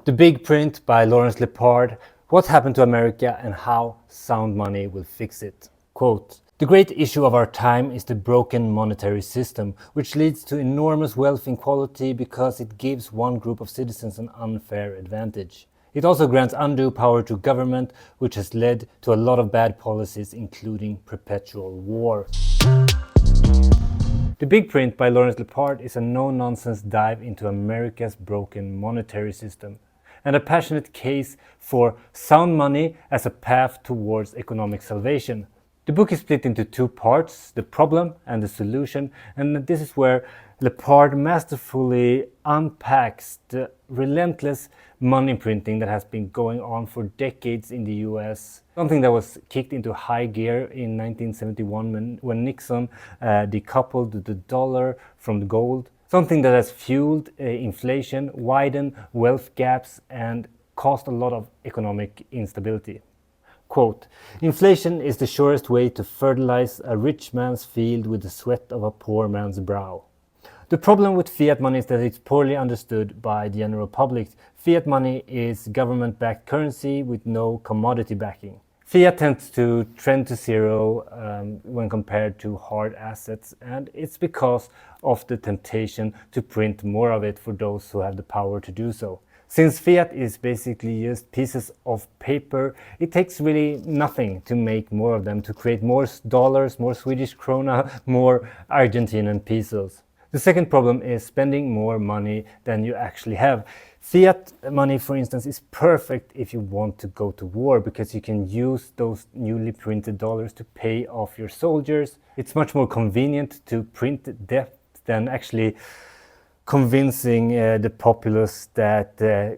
The Big Print by Lawrence Lepard, What Happened to America and How Sound Money Will Fix It. Quote, "The great issue of our time is the broken monetary system, which leads to enormous wealth inequality because it gives one group of citizens an unfair advantage. It also grants undue power to government, which has led to a lot of bad policies, including perpetual war." The Big Print by Lawrence Lepard is a no-nonsense dive into America's broken monetary system and a passionate case for sound money as a path towards economic salvation. The book is split into two parts, the problem and the solution, and this is where Lepard masterfully unpacks the relentless money printing that has been going on for decades in the US. Something that was kicked into high gear in 1971 when Nixon decoupled the dollar from the gold. Something that has fueled inflation, widened wealth gaps, and caused a lot of economic instability. Quote, "Inflation is the surest way to fertilize a rich man's field with the sweat of a poor man's brow." The problem with fiat money is that it's poorly understood by the general public. Fiat money is government-backed currency with no commodity backing. Fiat tends to trend to zero when compared to hard assets, and it's because of the temptation to print more of it for those who have the power to do so. Since fiat is basically just pieces of paper, it takes really nothing to make more of them, to create more dollars, more Swedish krona, more Argentinian pesos. The second problem is spending more money than you actually have. Fiat money, for instance, is perfect if you want to go to war because you can use those newly printed dollars to pay off your soldiers. It's much more convenient to print debt than actually convincing the populace that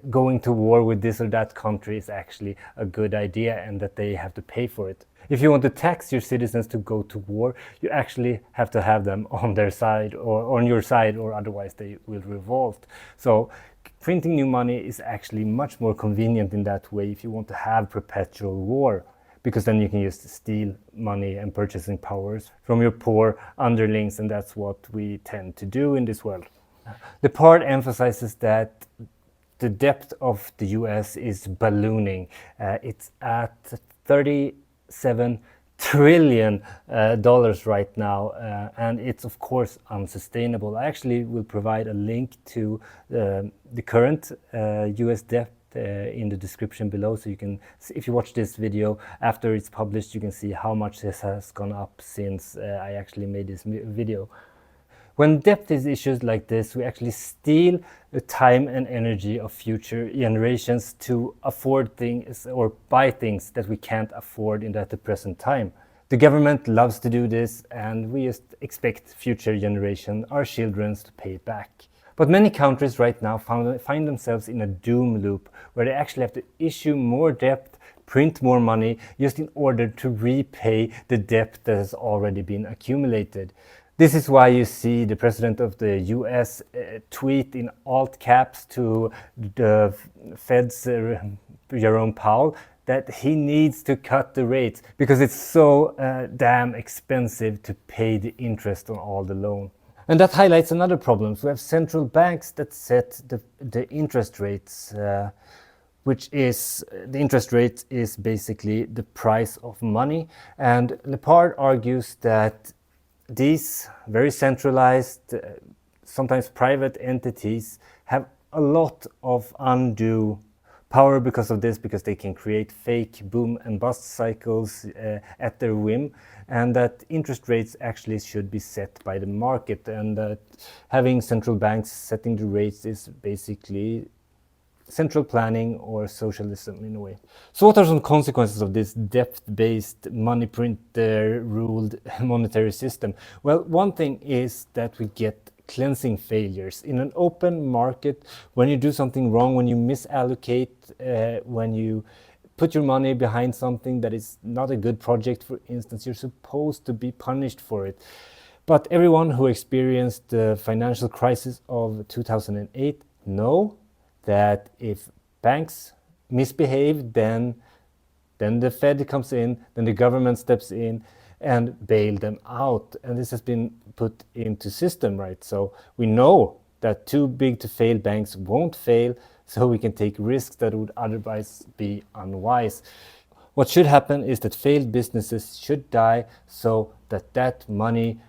going to war with this or that country is actually a good idea and that they have to pay for it. If you want to tax your citizens to go to war, you actually have to have them on their side or on your side, or otherwise they will revolt. So printing new money is actually much more convenient in that way if you want to have perpetual war, because then you can just steal money and purchasing powers from your poor underlings, and that's what we tend to do in this world. The part emphasizes that the debt of the US is ballooning. It's at $37 trillion right now, and it's of course unsustainable. I actually will provide a link to the current US debt in the description below, so you can, if you watch this video after it's published, you can see how much this has gone up since I actually made this video. When debt is issues like this, we actually steal the time and energy of future generations to afford things or buy things that we can't afford at the present time. The government loves to do this, and we just expect future generations, our children, to pay it back. But many countries right now find themselves in a doom loop where they actually have to issue more debt, print more money, just in order to repay the debt that has already been accumulated. This is why you see the president of the US tweet in alt caps to the Fed's Jerome Powell that he needs to cut the rates because it's so damn expensive to pay the interest on all the loan. And that highlights another problem. So we have central banks that set the interest rates, which is, the interest rate is basically the price of money. And Lepard argues that these very centralized, sometimes private entities have a lot of undue power because of this, because they can create fake boom and bust cycles at their whim, and that interest rates actually should be set by the market, and that having central banks setting the rates is basically central planning or socialism in a way. So what are some consequences of this debt-based, money printer ruled monetary system? Well, one thing is that we get cleansing failures. In an open market, when you do something wrong, when you misallocate, when you put your money behind something that is not a good project, for instance, you're supposed to be punished for it. But everyone who experienced the financial crisis of 2008 know that if banks misbehave, then the Fed comes in, then the government steps in and bail them out. And this has been put into system, right? So we know that too big to fail banks won't fail, so we can take risks that would otherwise be unwise. What should happen is that failed businesses should die so that money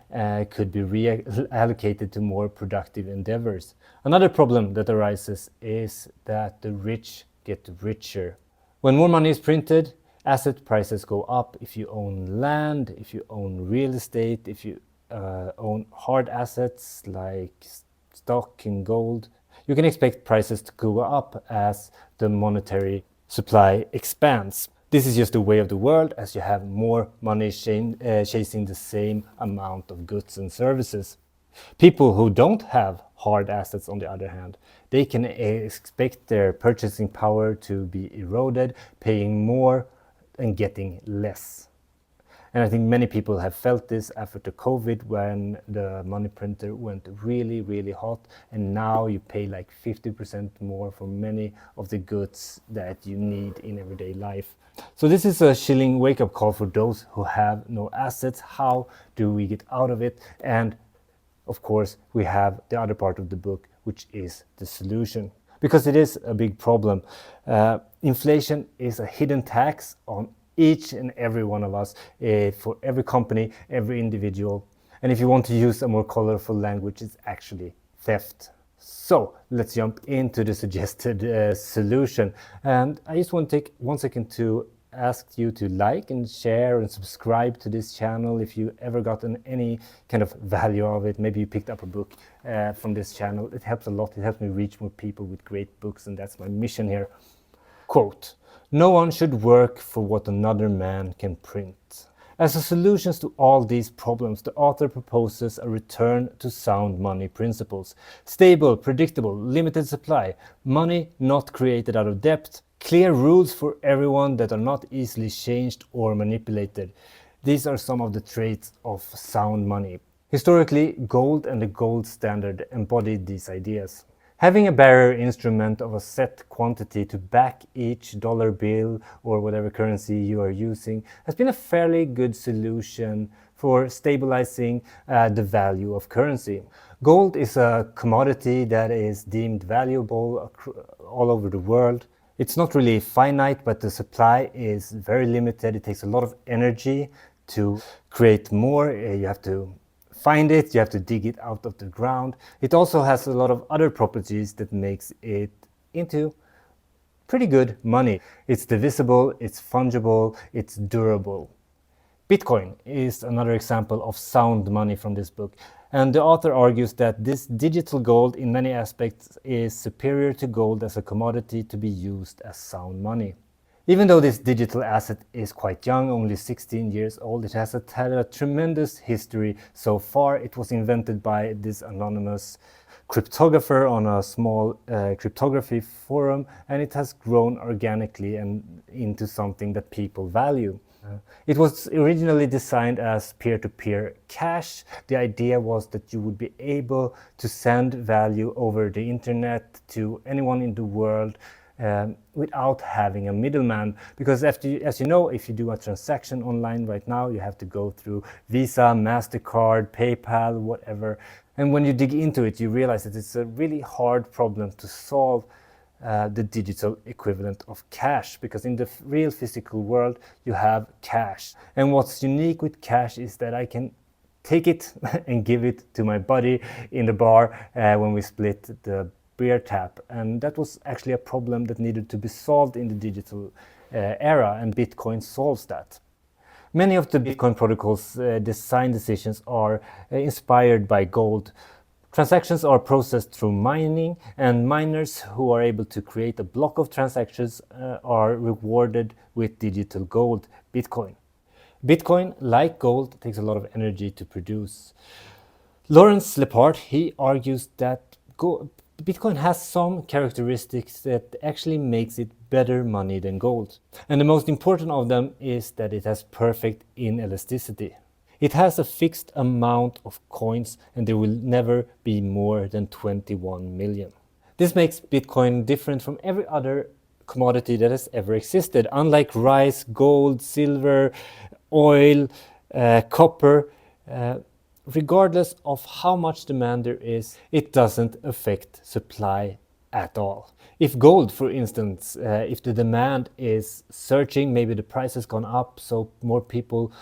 could be reallocated to more productive endeavors. Another problem that arises is that the rich get richer. When more money is printed, asset prices go up. If you own land, if you own real estate, if you own hard assets like stock and gold, you can expect prices to go up as the monetary supply expands. This is just the way of the world, as you have more money chasing the same amount of goods and services. People who don't have hard assets, on the other hand, they can expect their purchasing power to be eroded, paying more and getting less. And I think many people have felt this after COVID, when the money printer went really, really hot, and now you pay like 50% more for many of the goods that you need in everyday life. So this is a chilling wake-up call for those who have no assets. How do we get out of it? And of course, we have the other part of the book, which is the solution. Because it is a big problem. Inflation is a hidden tax on each and every one of us, for every company, every individual. And if you want to use a more colorful language, it's actually theft. So let's jump into the suggested solution. And I just want to take 1 second to ask you to like and share and subscribe to this channel if you ever gotten any kind of value of it. Maybe you picked up a book from this channel. It helps a lot. It helps me reach more people with great books, and that's my mission here. Quote, "No one should work for what another man can print." As a solution to all these problems, the author proposes a return to sound money principles. Stable, predictable, limited supply, money not created out of debt, clear rules for everyone that are not easily changed or manipulated. These are some of the traits of sound money. Historically, gold and the gold standard embodied these ideas. Having a barrier instrument of a set quantity to back each dollar bill or whatever currency you are using has been a fairly good solution for stabilizing the value of currency. Gold is a commodity that is deemed valuable all over the world. It's not really finite, but the supply is very limited. It takes a lot of energy to create more. You have to find it, you have to dig it out of the ground. It also has a lot of other properties that makes it into pretty good money. It's divisible, it's fungible, it's durable. Bitcoin is another example of sound money from this book. And the author argues that this digital gold in many aspects is superior to gold as a commodity to be used as sound money. Even though this digital asset is quite young, only 16 years old, it has had a tremendous history so far. It was invented by this anonymous cryptographer on a small cryptography forum, and it has grown organically and into something that people value. It was originally designed as peer-to-peer cash. The idea was that you would be able to send value over the internet to anyone in the world without having a middleman, because as you know, if you do a transaction online right now, you have to go through Visa, MasterCard, PayPal, whatever. And when you dig into it, you realize that it's a really hard problem to solve, the digital equivalent of cash, because in the real physical world you have cash. And what's unique with cash is that I can take it and give it to my buddy in the bar when we split the beer tap, and that was actually a problem that needed to be solved in the digital era, and Bitcoin solves that. Many of the Bitcoin protocol's design decisions are inspired by gold. Transactions are processed through mining, and miners who are able to create a block of transactions are rewarded with digital gold, Bitcoin. Bitcoin, like gold, takes a lot of energy to produce. Lawrence Lepard, he argues that Bitcoin has some characteristics that actually makes it better money than gold. And the most important of them is that it has perfect inelasticity. It has a fixed amount of coins, and there will never be more than 21 million. This makes Bitcoin different from every other commodity that has ever existed. Unlike rice, gold, silver, oil, copper, regardless of how much demand there is, it doesn't affect supply at all. If gold, for instance, if the demand is surging, maybe the price has gone up, so more people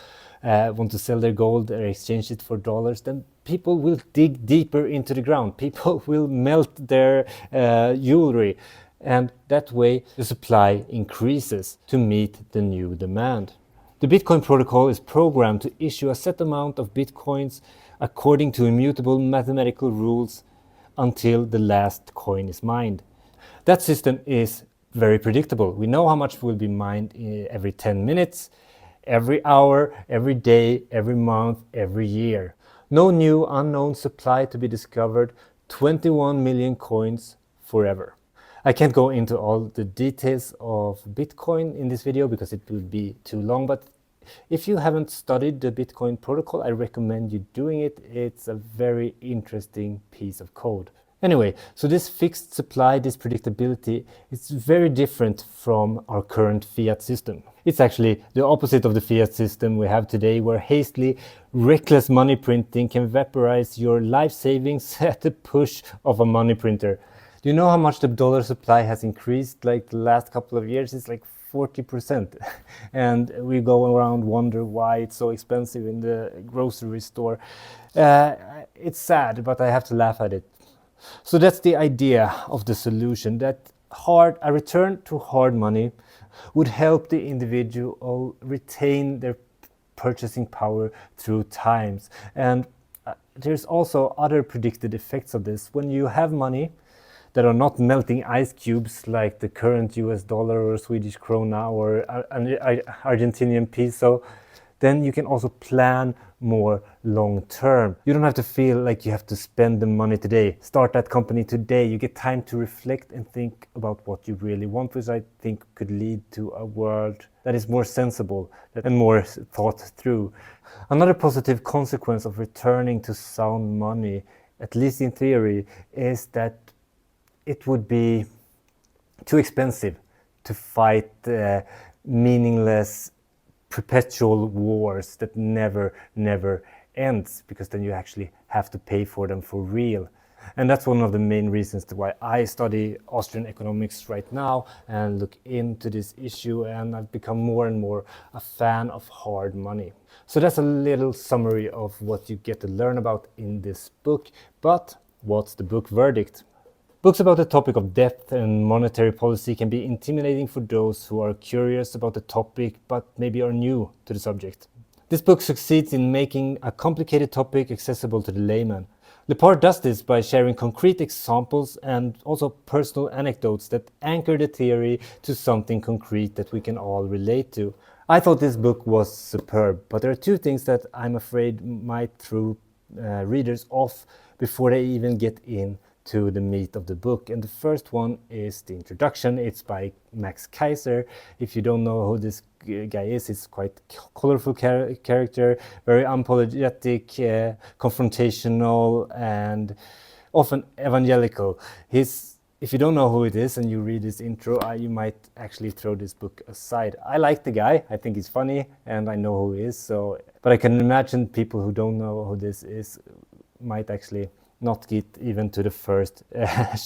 want to sell their gold or exchange it for dollars, then people will dig deeper into the ground. People will melt their jewelry, and that way the supply increases to meet the new demand. The Bitcoin protocol is programmed to issue a set amount of Bitcoins according to immutable mathematical rules until the last coin is mined. That system is very predictable. We know how much will be mined every 10 minutes, every hour, every day, every month, every year. No new unknown supply to be discovered, 21 million coins forever. I can't go into all the details of Bitcoin in this video because it will be too long, but if you haven't studied the Bitcoin protocol, I recommend you doing it. It's a very interesting piece of code. Anyway, so this fixed supply, this predictability, it's very different from our current fiat system. It's actually the opposite of the fiat system we have today, where hastily, reckless money printing can vaporize your life savings at the push of a money printer. Do you know how much the dollar supply has increased like the last couple of years? It's like 40%. And we go around wonder why it's so expensive in the grocery store. It's sad, but I have to laugh at it. So that's the idea of the solution, that a return to hard money would help the individual retain their purchasing power through times. And there's also other predicted effects of this. When you have money that are not melting ice cubes like the current US dollar or Swedish krona or Argentinian peso, then you can also plan more long term. You don't have to feel like you have to spend the money today. Start that company today. You get time to reflect and think about what you really want, which I think could lead to a world that is more sensible and more thought through. Another positive consequence of returning to sound money, at least in theory, is that it would be too expensive to fight meaningless perpetual wars that never ends, because then you actually have to pay for them for real. And that's one of the main reasons why I study Austrian economics right now and look into this issue, and I've become more and more a fan of hard money. So that's a little summary of what you get to learn about in this book. But what's the book verdict? Books about the topic of debt and monetary policy can be intimidating for those who are curious about the topic but maybe are new to the subject. This book succeeds in making a complicated topic accessible to the layman. Lepard does this by sharing concrete examples and also personal anecdotes that anchor the theory to something concrete that we can all relate to. I thought this book was superb, but there are two things that I'm afraid might throw readers off before they even get in to the meat of the book. And the first one is the introduction. It's by Max Kaiser. If you don't know who this guy is, he's quite colorful character, very unapologetic, confrontational, and often evangelical. If you don't know who it is and you read this intro, you might actually throw this book aside. I like the guy. I think he's funny and I know who he is. But I can imagine people who don't know who this is might actually not get even to the first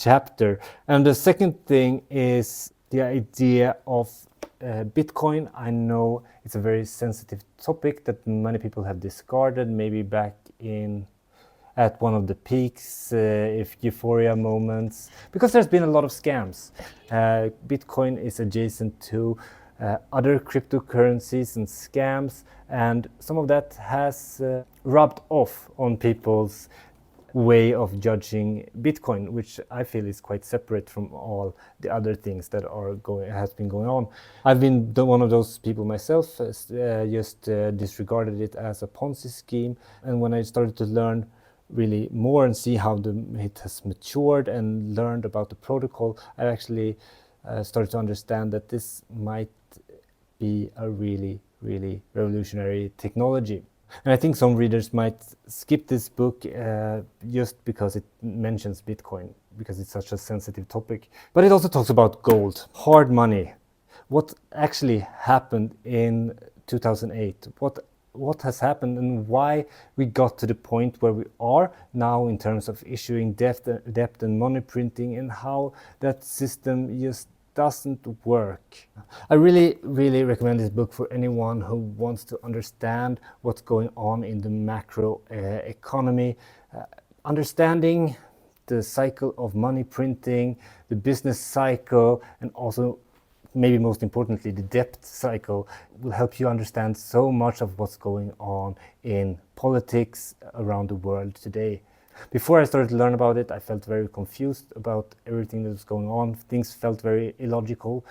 chapter. And the second thing is the idea of Bitcoin. I know it's a very sensitive topic that many people have discarded, maybe back at one of the peaks, if euphoria moments, because there's been a lot of scams. Bitcoin is adjacent to other cryptocurrencies and scams, and some of that has rubbed off on people's way of judging Bitcoin, which I feel is quite separate from all the other things that has been going on. I've been one of those people myself, just disregarded it as a Ponzi scheme. And when I started to learn really more and see how it has matured and learned about the protocol, I actually started to understand that this might be a really revolutionary technology. And I think some readers might skip this book just because it mentions Bitcoin, because it's such a sensitive topic. But it also talks about gold, hard money. What actually happened in 2008? What what has happened and why we got to the point where we are now in terms of issuing debt and money printing, and how that system just doesn't work. I really recommend this book for anyone who wants to understand what's going on in the macro economy, understanding the cycle of money printing, the business cycle, and also, maybe most importantly, the debt cycle will help you understand so much of what's going on in politics around the world today. Before I started to learn about it, I felt very confused about everything that was going on. Things felt very illogical.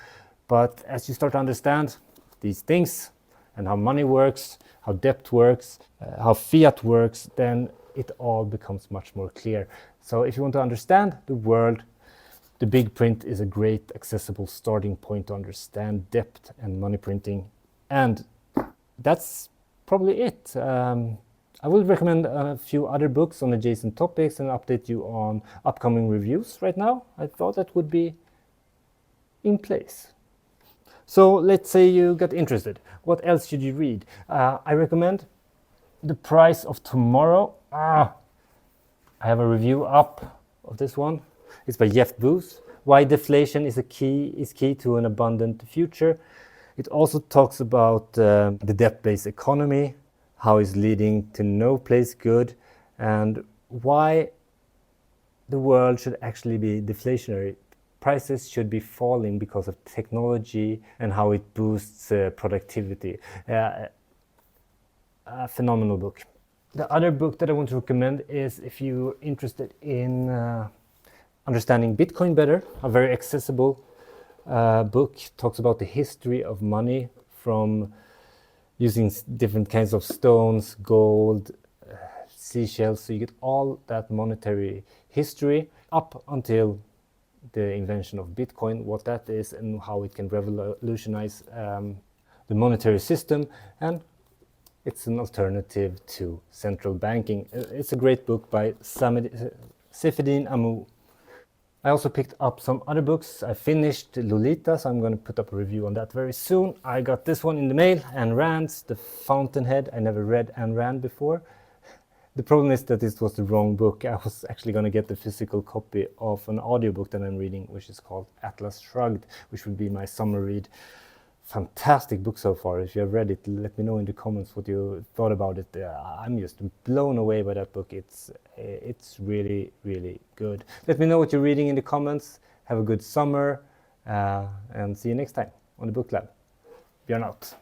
But as you start to understand these things and how money works, how debt works, how fiat works, then it all becomes much more clear. So if you want to understand the world, the big print is a great accessible starting point to understand debt and money printing. And that's probably it. I will recommend a few other books on adjacent topics and update you on upcoming reviews right now. I thought that would be in place. So let's say you got interested. What else should you read? I recommend The Price of Tomorrow. I have a review up of this one. It's by Jeff Booth. Why deflation is key to an abundant future. It also talks about the debt-based economy, how it's leading to no place good, and why the world should actually be deflationary. Prices should be falling because of technology and how it boosts productivity. A phenomenal book. The other book that I want to recommend is, if you're interested in understanding Bitcoin better, a very accessible book. Talks about the history of money from using different kinds of stones, gold, seashells, so you get all that monetary history up until the invention of Bitcoin, what that is and how it can revolutionize the monetary system, and it's an alternative to central banking. It's a great book by Saifedean Ammou. I also picked up some other books. I finished Lolita, so I'm going to put up a review on that very soon. I got this one in the mail, Ayn Rand's The Fountainhead. I never read Ayn Rand before. The problem is that this was the wrong book. I was actually going to get the physical copy of an audiobook that I'm reading, which is called Atlas Shrugged, which would be my summer read. Fantastic book so far. If you have read it, let me know in the comments what you thought about it. I'm just blown away by that book. It's really good. Let me know what you're reading in the comments. Have a good summer, and see you next time on the Booklab. Björn out.